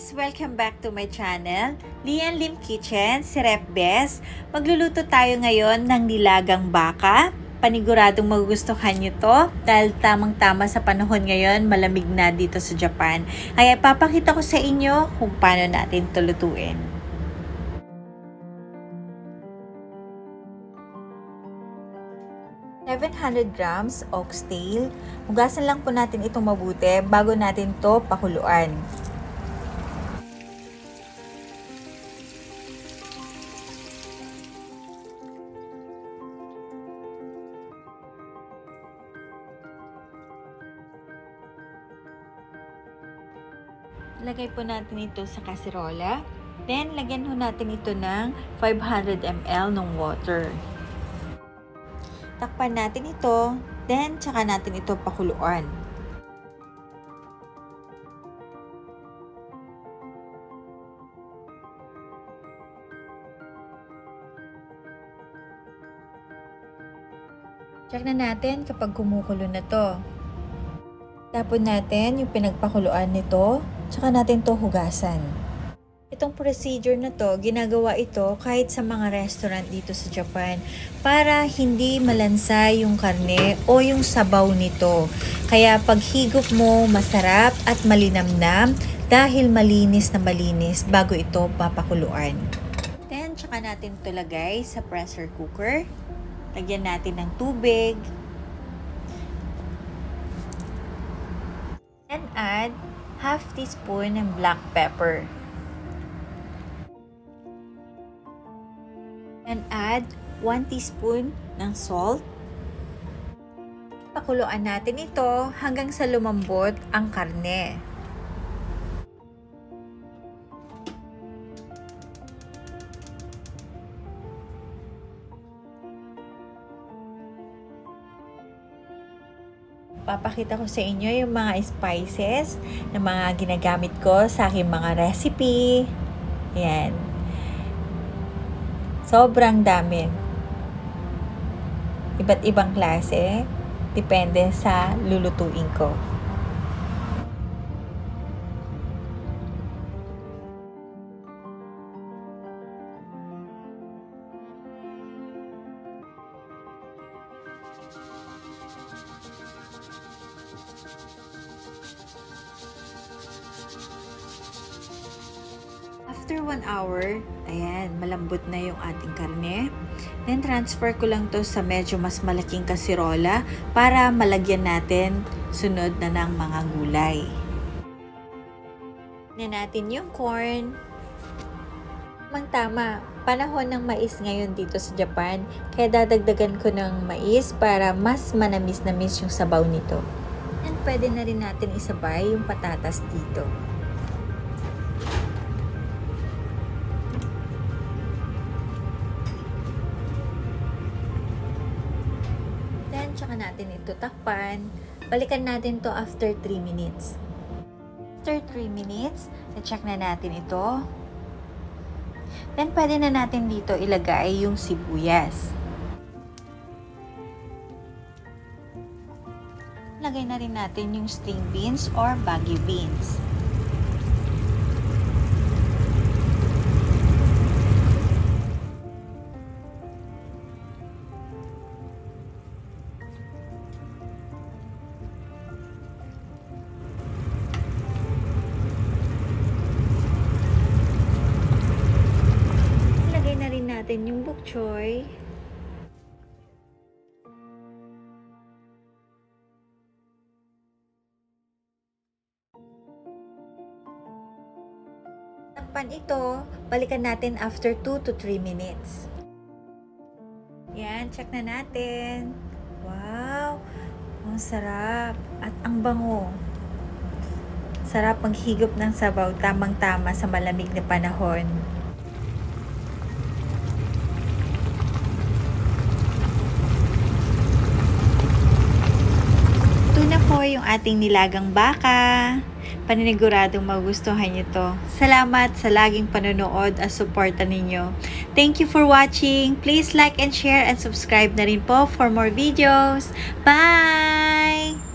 guys! Welcome back to my channel, Lian Lim Kitchen, si Rep Bes. Magluluto tayo ngayon ng nilagang baka. Paniguradong magugustuhan nyo to dahil tamang-tama sa panahon ngayon, malamig na dito sa Japan. Kaya papakita ko sa inyo kung paano natin ito lutuin. $700 grams oxtail. Hugasan lang po natin itong mabuti bago natin to pakuluan. Lagay po natin ito sa kaserola. Then, lagyan po natin ito ng 500 ml ng water. Takpan natin ito. Then, tsaka natin ito pakuluan. Check na natin kapag kumukulo na to. Tapon natin yung pinagpakuluan nito. Tsaka natin to hugasan. Itong procedure na to, ginagawa ito kahit sa mga restaurant dito sa Japan para hindi malansa yung karne o yung sabaw nito. Kaya pag higop mo, masarap at malinamnam dahil malinis na malinis bago ito papakuluan. Then, tsaka natin ito lagay sa pressure cooker. Lagyan natin ng tubig. And add half teaspoon ng black pepper. And add 1 teaspoon ng salt. Pakuluan natin ito hanggang sa lumambot ang karne. Papakita ko sa inyo yung mga spices na mga ginagamit ko sa aking mga recipe. Yan. Sobrang dami. Iba't ibang klase. Depende sa lulutuin ko. After 1 hour, ayan, malambot na yung ating karne. Then, transfer ko lang to sa medyo mas malaking kasirola para malagyan natin sunod na ng mga gulay. Na natin yung corn. Tama, panahon ng mais ngayon dito sa Japan, kaya dadagdagan ko ng mais para mas manamis-namis yung sabaw nito. And pwede na rin natin isabay yung patatas dito. Tsaka natin ito takpan. Balikan natin to after 3 minutes. After 3 minutes, na-check na natin ito. Then, pwede na natin dito ilagay yung sibuyas. Lagay na rin natin yung string beans or baggy beans. Natin yung bok choy. Takpan ito, balikan natin after 2 to 3 minutes. Yan, check na natin. Wow! Ang sarap at ang bango. Sarap maghigop ng sabaw, tamang-tama sa malamig na panahon. Po yung ating nilagang baka. Paniniguradong magustuhan nyo to. Salamat sa laging panonood at suporta ninyo. Thank you for watching. Please like and share and subscribe na rin po for more videos. Bye!